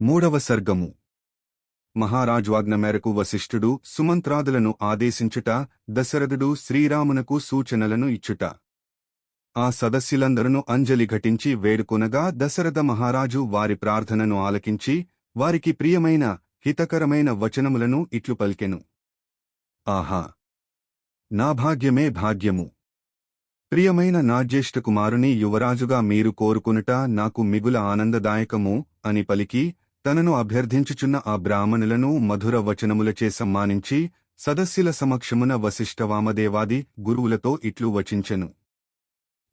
మూడవ సర్గము. మహారాజ్వాజ్ఞ మేరకు వశిష్ఠుడు సుమంత్రాదులను ఆదేశించుట, దశరథుడు శ్రీరామునకు సూచనలను ఇచ్చుట. ఆ సదస్సులందరూ అంజలి ఘటించి వేడుకొనగా దశరథ మహారాజు వారి ప్రార్థనను ఆలకించి వారికి ప్రియమైన హితకరమైన వచనములను ఇట్లు పలికెను. ఆహా! నా భాగ్యమే భాగ్యము! ప్రియమైన నా జ్యేష్ఠకుమారుని యువరాజుగా మీరు కోరుకునుట నాకు మిగుల ఆనందదాయకము అని పలికి, తనను అభ్యర్థించుచున్న ఆ బ్రాహ్మణులను మధుర వచనములచే సమ్మానించి సదస్సుల సమక్షమున వశిష్ఠవామదేవాది గురువులతో ఇట్లు వచించెను.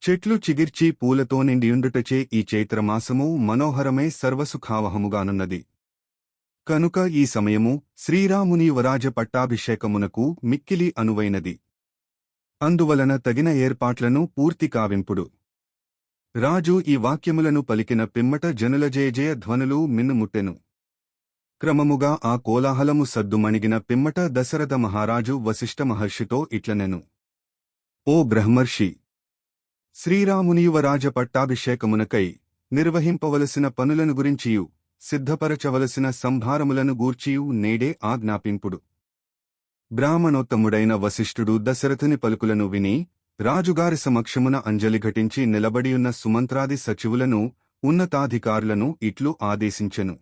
చెట్లు చిగిర్చి పూలతో నిండియుండుటచే ఈ చైత్రమాసము మనోహరమై సర్వసుఖావహముగానున్నది. కనుక ఈ సమయము శ్రీరాముని యువరాజ పట్టాభిషేకమునకు మిక్కిలి అనువైనది. అందువలన తగిన ఏర్పాట్లను పూర్తి కావింపుడు. రాజు ఈ వాక్యములను పలికిన పిమ్మట జనుల జయజయ ధ్వనులు మిన్నుముట్టెను. క్రమముగా ఆ కోలాహలము సద్దుమణిగిన పిమ్మట దశరథ మహారాజు వశిష్ఠ మహర్షితో ఇట్లనెను. ఓ బ్రహ్మర్షి! శ్రీరాముని యువరాజ పట్టాభిషేకమునకై నిర్వహింపవలసిన పనులను గురించియు సిద్ధపరచవలసిన సంభారములను గూర్చియు నేడే ఆజ్ఞాపింపుడు. బ్రాహ్మణోత్తముడైన వశిష్ఠుడు దశరథుని పలుకులను విని రాజుగారి సమక్షమున అంజలి ఘటించి నిలబడియున్న సుమంత్రాది సచివులను ఉన్నతాధికారులను ఇట్లు ఆదేశించెను.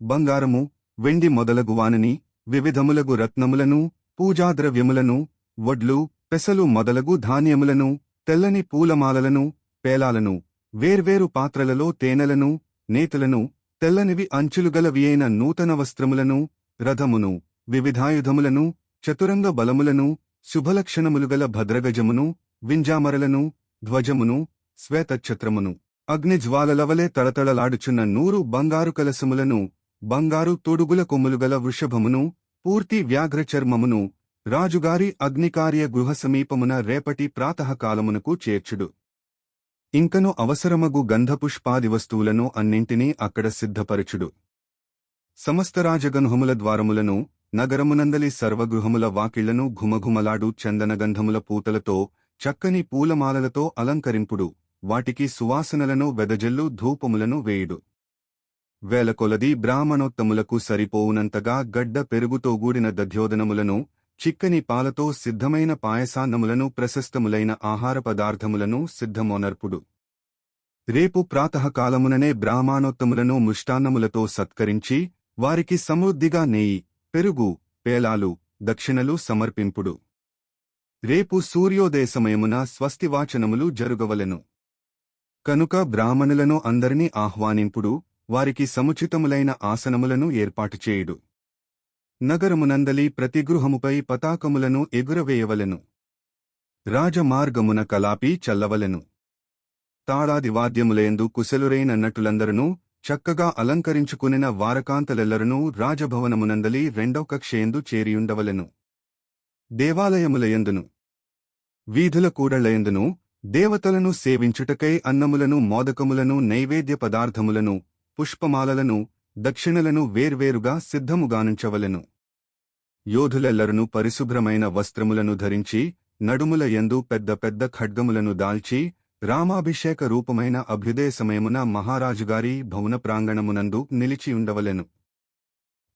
బంగారము, వెండి మొదలగువానని వివిధములగు రత్నములను, పూజాద్రవ్యములను, వడ్లు, పెసలు మొదలగు ధాన్యములను, తెల్లని పూలమాలలను, పేలాలను, వేర్వేరు పాత్రలలో తేనెలను, నేతలను, తెల్లనివి అంచులుగలవియైన నూతన వస్త్రములను, రథమును, వివిధాయుధములను, చతురంగ బలములను, శుభలక్షణములుగల భద్రగజమును, వింజామరలను, ధ్వజమును, శ్వేతఛత్రమును, అగ్నిజ్వాలలవలే తళతళలాడుచున్న 100 బంగారు కలసములను, బంగారు తొడుగుల కొమ్ములుగల వృషభమును, పూర్తి వ్యాఘ్రచర్మమును రాజుగారి అగ్నికార్య గృహ సమీపమున రేపటి ప్రాతఃకాలమునకు చేర్చుడు. ఇంకను అవసరమగు గంధపుష్పాది వస్తువులను అన్నింటినీ అక్కడ సిద్ధపరచుడు. సమస్త రాజగృహముల ద్వారములను, నగరమునందలి సర్వగృహముల వాకిళ్లను ఘుమఘుమలాడు చందనగంధముల పూతలతో, చక్కని పూలమాలలతో అలంకరింపుడు. వాటికి సువాసనలను వెదజల్లు ధూపములను వేయుడు. వేలకొలది బ్రాహ్మణోత్తములకు సరిపోవునంతగా గడ్డ పెరుగుతో గూడిన దధ్యోదనములను, చిక్కని పాలతో సిద్ధమైన పాయసాన్నములను, ప్రశస్తములైన ఆహార పదార్థములను సిద్ధమోనర్పుడు. రేపు ప్రాతఃకాలముననే బ్రాహ్మణోత్తములను ముష్టాన్నములతో సత్కరించి వారికి సమృద్ధిగా నెయ్యి, పెరుగు, పేలాలు, దక్షిణలు సమర్పింపుడు. రేపు సూర్యోదయ సమయమున స్వస్తివాచనములు జరుగవలెను. కనుక బ్రాహ్మణులను అందరినీ ఆహ్వానింపుడు. వారికి సముచితములైన ఆసనములను ఏర్పాటు చేయుడు. నగరమునందలి ప్రతి గృహముపై పతాకములను ఎగురవేయవలెను. రాజమార్గమున కలాపి చల్లవలెను. తాళాది వాద్యములయందు కుశలురైన నటులందరనూ చక్కగా అలంకరించుకునిన వారకాంతలెల్లరనూ రాజభవనమునందలి 2వ కక్షయందు చేరియుండవలెను. దేవాలయములయందును వీధుల కూడళ్లయందును దేవతలను సేవించుటకై అన్నములను, మోదకములను, నైవేద్య పదార్థములను, పుష్పమాలలను, దక్షిణలను వేర్వేరుగా సిద్ధముగానుంచవలెను. యోధులెల్లరనూ పరిశుభ్రమైన వస్త్రములను ధరించి నడుముల యందు పెద్ద పెద్ద ఖడ్గములను దాల్చి రామాభిషేక రూపమైన అభ్యుదయ సమయమున మహారాజుగారి భవన ప్రాంగణమునందు నిలిచియుండవలెను.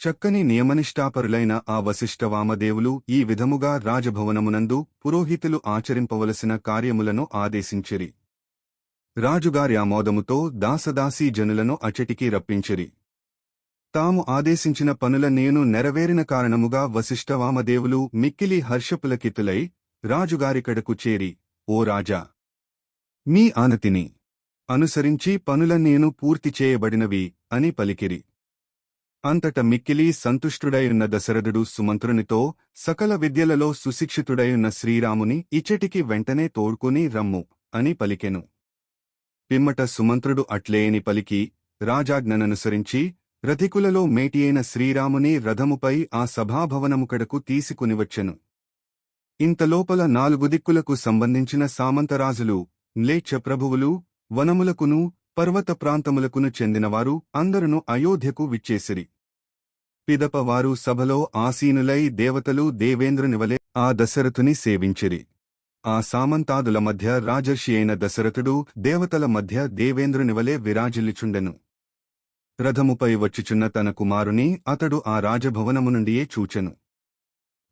చక్కని నియమనిష్టాపరులైన ఆ వశిష్ఠవామదేవులు ఈ విధముగా రాజభవనమునందు పురోహితులు ఆచరింపవలసిన కార్యములను ఆదేశించిరి. రాజుగారి ఆమోదముతో దాసదాసీ జనులను అచటికి రప్పించిరి. తాము ఆదేశించిన పనులన్నీయును నెరవేరిన కారణముగా వశిష్ఠవామదేవులు మిక్కిలి హర్షపులకితులై రాజుగారికడకు చేరి, ఓ రాజా! మీ ఆనతిని అనుసరించి పనులన్నీయును పూర్తి చేయబడినవి అని పలికిరి. అంతట మిక్కిలి సంతుష్టుడైయున్న దశరథుడు సుమంత్రునితో, సకల విద్యలలో సుశిక్షితుడైయున్న శ్రీరాముని ఇచ్చటికి వెంటనే తోడ్కొని రమ్ము అని పలికెను. పిమ్మట సుమంత్రుడు అట్లేని పలికి రాజాజ్ఞననుసరించి రథికులలో మేటియైన శ్రీరాముని రథముపై ఆ సభాభవనముకడకు తీసుకునివచ్చెను. ఇంతలోపల 4 దిక్కులకు సంబంధించిన సామంతరాజులు, మ్లేచ్ఛ ప్రభువులు, వనములకును పర్వత ప్రాంతములకును చెందినవారు అందరును అయోధ్యకు విచ్చేసిరి. పిదప వారు సభలో ఆసీనులై దేవతలు దేవేంద్రునివలె ఆ దశరథుని సేవించిరి. ఆ సామంతాదుల మధ్య రాజర్షి అయిన దశరథుడు దేవతల మధ్య దేవేంద్రునివలె విరాజిల్లుచుండెను. రథముపై వచ్చుచున్న తన కుమారుని అతడు ఆ రాజభవనము నుండియే చూచెను.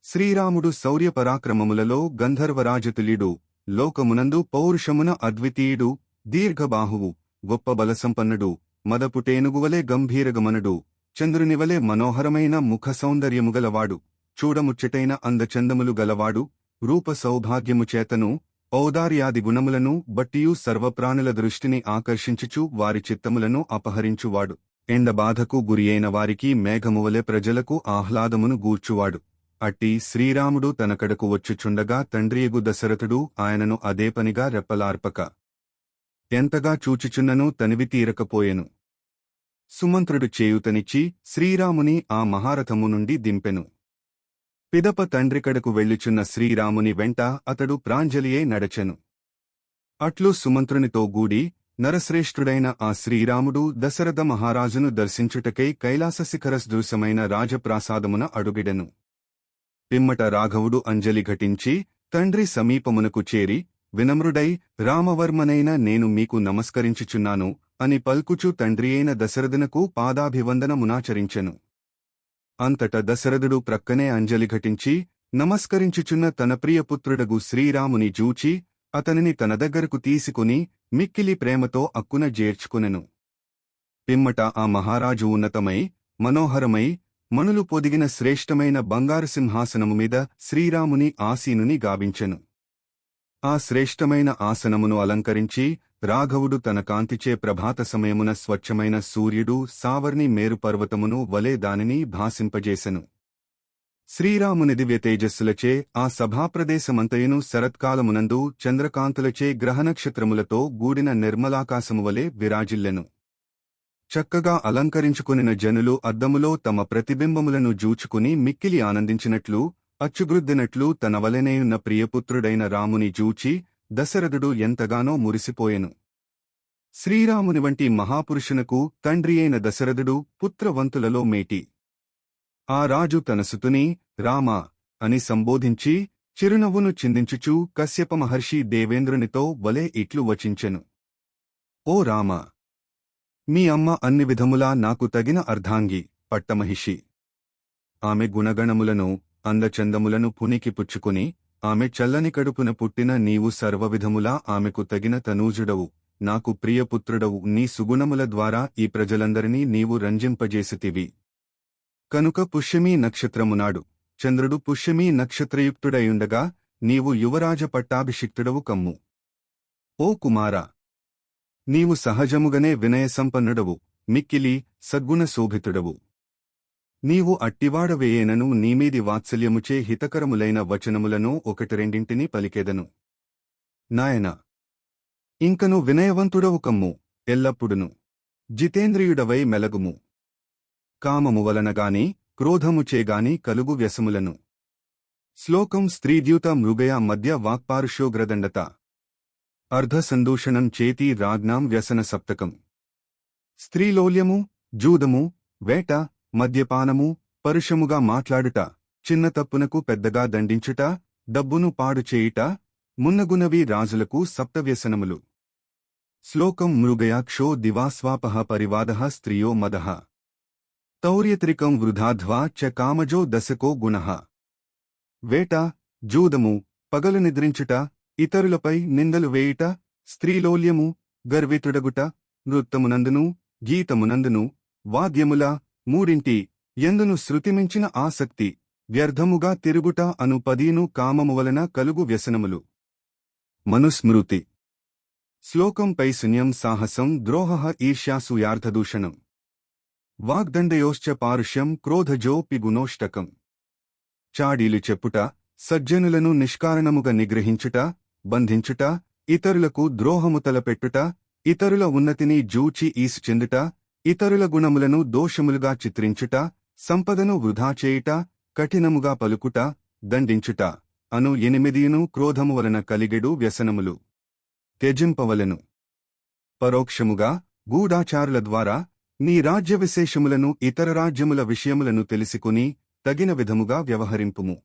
శ్రీరాముడు శౌర్యపరాక్రమములలో గంధర్వరాజతుల్యుడు, లోకమునందు పౌరుషమున అద్వితీయుడు, దీర్ఘబాహువు, గొప్ప బలసంపన్నుడు, మదపుటేనుగువలే గంభీరగమనుడు, చంద్రునివలే మనోహరమైన ముఖ సౌందర్యముగలవాడు, చూడముచ్చటైన అందచందములు గలవాడు, రూప సౌభాగ్యము చేతను ఔదార్యాది గుణములను బట్టియు సర్వప్రాణుల దృష్టిని ఆకర్షించుచు వారి చిత్తములను అపహరించువాడు, ఎండబాధకు గురియైన వారికి మేఘమువలె ప్రజలకు ఆహ్లాదమును గూర్చువాడు. అట్టి శ్రీరాముడు తనకడకు వచ్చుచుండగా తండ్రియగు దశరథుడు ఆయనను అదే పనిగా రెప్పలార్పక ఎంతగా చూచుచున్ననూ తనివి తీరకపోయెను. సుమంత్రుడు చేయూతనిచ్చి శ్రీరాముని ఆ మహారథము నుండి దింపెను. పిదప తండ్రికడకు వెళ్ళుచున్న శ్రీరాముని వెంట అతడు ప్రాంజలియే నడచెను. అట్లు సుమంత్రునితో గూడి నరశ్రేష్ఠుడైన ఆ శ్రీరాముడు దశరథ మహారాజును దర్శించుటకై కైలాసశిఖరసదృశమైన రాజప్రాసాదమున అడుగిడెను. పిమ్మట రాఘవుడు అంజలి ఘటించి తండ్రి సమీపమునకు చేరి వినమ్రుడై రామవర్మనైన నేను మీకు నమస్కరించుచున్నాను అని పల్కుచు తండ్రియైన దశరథునకు పాదాభివందనమునాచరించెను. అంతట దశరథుడు ప్రక్కనే అంజలి ఘటించి నమస్కరించుచున్న తన ప్రియపుత్రుడగు శ్రీరాముని జూచి అతనిని తన దగ్గరకు తీసుకుని మిక్కిలి ప్రేమతో అక్కున జేర్చుకునెను. పిమ్మట ఆ మహారాజు ఉన్నతమై మనోహరమై మణులు పొదిగిన శ్రేష్టమైన బంగారు సింహాసనము మీద శ్రీరాముని ఆసీనుని గావించెను. ఆ శ్రేష్టమైన ఆసనమును అలంకరించి రాఘవుడు తన కాంతిచే ప్రభాత సమయమున స్వచ్ఛమైన సూర్యుడు సావర్ణి మేరుపర్వతమును వలె దానిని భాసింపజేసెను. శ్రీరాముని దివ్య తేజస్సులచే ఆ సభాప్రదేశమంతయును శరత్కాలమునందు చంద్రకాంతులచే గ్రహనక్షత్రములతో గూడిన నిర్మలాకాశమువలే విరాజిల్లెను. చక్కగా అలంకరించుకునిన జనులు అద్దములో తమ ప్రతిబింబములను జూచుకుని మిక్కిలి ఆనందించినట్లు అచ్చుగ్రుద్దినట్లు తన వలెనేయున్న ప్రియపుత్రుడైన రాముని జూచి దశరథుడు ఎంతగానో మురిసిపోయెను. శ్రీరాముని వంటి మహాపురుషునకు తండ్రియైన దశరథుడు పుత్రవంతులలో మేటి. ఆ రాజు తన సుతుని రామా అని సంబోధించి చిరునవ్వును చిందించుచూ కశ్యప మహర్షి దేవేంద్రునితో వలె ఇట్లు వచించెను. ఓ రామా! మీ అమ్మ అన్ని విధములా నాకు తగిన అర్ధాంగి, పట్టమహిషి. ఆమె గుణగణములను అందచందములను పునికి పుచ్చుకుని ఆమె చల్లని కడుపున పుట్టిన నీవు సర్వవిధములా ఆమెకు తగిన తనూజుడవు, నాకు ప్రియపుత్రుడవు. నీ సుగుణముల ద్వారా ఈ ప్రజలందరినీ నీవు రంజింపజేసితివి. కనుక పుష్యమీ నక్షత్రమునాడు చంద్రుడు పుష్యమీ నక్షత్రయుక్తుడయుండగా నీవు యువరాజ పట్టాభిషిక్తుడవు కమ్ము. ఓ కుమారా! నీవు సహజముగనే వినయసంపన్నుడవు, మిక్కిలి సద్గుణ శోభితుడవు. నీవు అట్టివాడవేయేనను నీమీది వాత్సల్యముచే హితకరములైన వచనములను ఒకటి రెండింటిని పలికెదను. నాయనా! ఇంకను వినయవంతుడవు కమ్ము, ఎల్లప్పుడును జితేంద్రియుడవై మెలగుము. కామము వలనగాని క్రోధముచేగాని కలుగు వ్యసములను. శ్లోకం స్త్రీద్యూత మృగయ మధ్య వాక్పారుష్యోగ్రదండత అర్ధసందూషణం చేతి రాజ్ఞాం వ్యసన సప్తకం. స్త్రీలోల్యము, జూదము, వేట, మద్యపానము, పరుషముగా మాట్లాడుట, చిన్న తప్పునకు పెద్దగా దండించుట, డబ్బును పాడుచేయుట మున్నగునవి రాజులకు సప్తవ్యసనములు. శ్లోకం మృగయాక్షో దివాస్వాపః పరివాదః స్త్రియో మదః తౌర్యత్రికం వృధాధ్వా చ కామజో దశకో గుణః. వేట, జూదము, పగలు నిద్రించుట, ఇతరులపై నిందలు వేయుట, స్త్రీలోల్యము, గర్వితుడగుట, నృత్తమునందును గీతమునందును వాద్యముల మూడింటి ఎందును శృతిమించిన ఆసక్తి, వ్యర్థముగా తిరుగుట అను 10 కామము వలన కలుగు వ్యసనములు. మనుస్మృతి. శ్లోకం పైశూన్యం సాహసం ద్రోహః ఈర్ష్యాసూయార్థదూషణం వాగ్దండయోశ్చ పారుష్యం క్రోధజోపి గుణోష్టకం. చాడీలు చెప్పుట, సజ్జనులను నిష్కారణముగా నిగ్రహించుట, బంధించుట, ఇతరులకు ద్రోహము తలపెట్టుట, ఇతరుల ఉన్నతిని జూచి ఈసు చెందుట, ఇతరుల గుణములను దోషములుగా చిత్రించుట, సంపదను వృధా చేయుట, కఠినముగా పలుకుట, దండించుట అను 8 క్రోధము వలన కలిగెడు వ్యసనములు. త్యజింపవలెను. పరోక్షముగా గూఢాచారుల ద్వారా నీ రాజ్య విశేషములను ఇతర రాజ్యముల విషయములను తెలుసుకుని తగిన విధముగా వ్యవహరింపుము.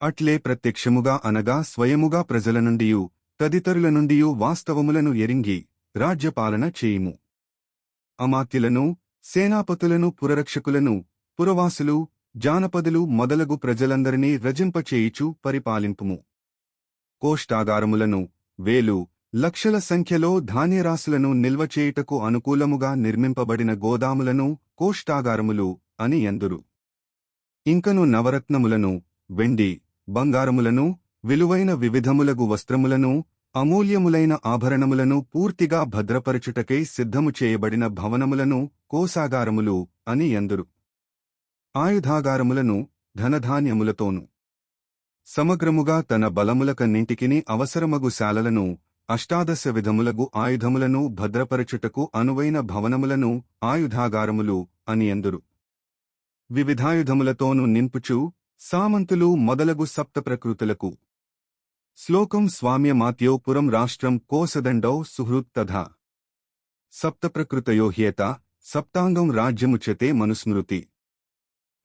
అట్లే ప్రత్యక్షముగా అనగా స్వయముగా ప్రజల నుండియు తదితరుల నుండియు వాస్తవములను ఎరింగి రాజ్యపాలన చేయుము. అమాత్యులను సేనాపతులను పురరక్షకులను పురవాసులు జానపదులు మొదలగు ప్రజలందరినీ రజింపచేయిచు పరిపాలింపుము. కోష్టాగారములను వేలు లక్షల సంఖ్యలో ధాన్యరాశులను నిల్వచేయుటకు అనుకూలముగా నిర్మింపబడిన గోదాములను కోష్టాగారములు అని ఎందురు. ఇంకను నవరత్నములను వెండి బంగారములను విలువైన వివిధములగు వస్త్రములను అమూల్యములైన ఆభరణములను పూర్తిగా భద్రపరచుటకై సిద్ధము చేయబడిన భవనములను కోశాగారములు అని ఎందురు. ఆయుధాగారములను ధనధాన్యములతోను సమగ్రముగా తన బలములకన్నింటికిని అవసరమగు శాలలను అష్టాదశ విధములగు ఆయుధములను భద్రపరచుటకు అనువైన భవనములను ఆయుధాగారములు అని ఎందురు. వివిధాయుధములతోను నింపుచు సామంతులు మొదలగు సప్తప్రకృతులకు. శ్లోకం స్వామ్యమాత్యో పురం రాష్ట్రం కోసదండౌ సుహృత్ తథా సప్తప్రకృతయో హ్యేత సప్తాంగం రాజ్యముచ్యతే మనుస్మృతి.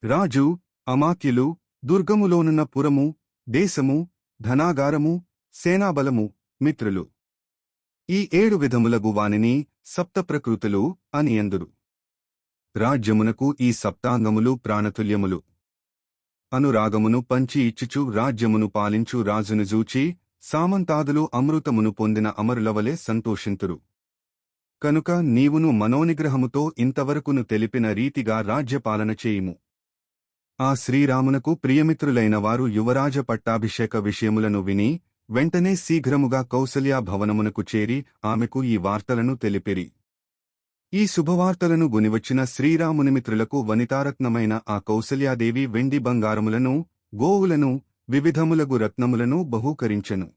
రాజు అమాత్యులు దుర్గములోనున్న పురము దేశము ధనాగారము సేనాబలము మిత్రులు ఈ 7 విధములగు వానిని సప్తప్రకృతులు అని ఎందురు. రాజ్యమునకు ఈ సప్తాంగములు ప్రాణతుల్యములు. అనురాగమును పంచి ఇచ్చుచు రాజ్యమును పాలించు రాజును జూచి సామంతాదులు అమృతమును పొందిన అమరులవలే సంతోషింతురు. కనుక నీవును మనోనిగ్రహముతో ఇంతవరకును తెలిపిన రీతిగా రాజ్యపాలన చేయుము. ఆ శ్రీరామునకు ప్రియమిత్రులైన వారు యువరాజ పట్టాభిషేక విషయములను విని వెంటనే శీఘ్రముగా కౌసల్యా భవనమునకు చేరి ఆమెకు ఈ వార్తలను తెలిపిరి. ఈ శుభవార్తలను గునివచ్చిన శ్రీరామునిమిత్రులకు వనితారత్నమైన ఆ కౌసల్యాదేవి వెండి బంగారములను గోవులను వివిధములగు రత్నములను బహూకరించెను.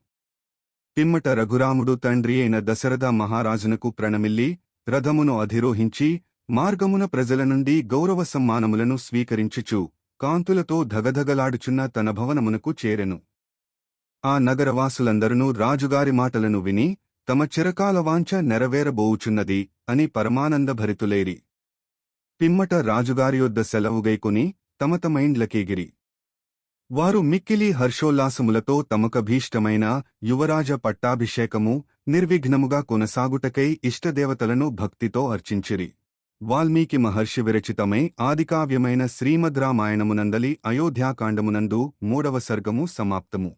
పిమ్మట రఘురాముడు తండ్రి అయిన దశరథ మహారాజునకు ప్రణమిల్లి రథమును అధిరోహించి మార్గమున ప్రజల నుండి గౌరవ సమ్మానములను స్వీకరించుచు కాంతులతో ధగధగలాడుచున్న తన భవనమునకు చేరెను. ఆ నగరవాసులందరూ రాజుగారి మాటలను విని తమ చిరకాల వాంఛ నెరవేరబోవుచున్నది అని పరమానందభరితులేరి. పిమ్మట రాజుగారి యొద్ద సెలవుగైకొని తమ తమైండ్లకేగిరి. వారు మిక్కిలి హర్షోల్లాసములతో తమకభీష్టమైన యువరాజ పట్టాభిషేకము నిర్విఘ్నముగా కొనసాగుటకై ఇష్టదేవతలను భక్తితో అర్చించిరి. వాల్మీకి మహర్షి విరచితమై ఆదికావ్యమైన శ్రీమద్ రామాయణమునందలి అయోధ్యాకాండమునందు 3వ సర్గము సమాప్తము.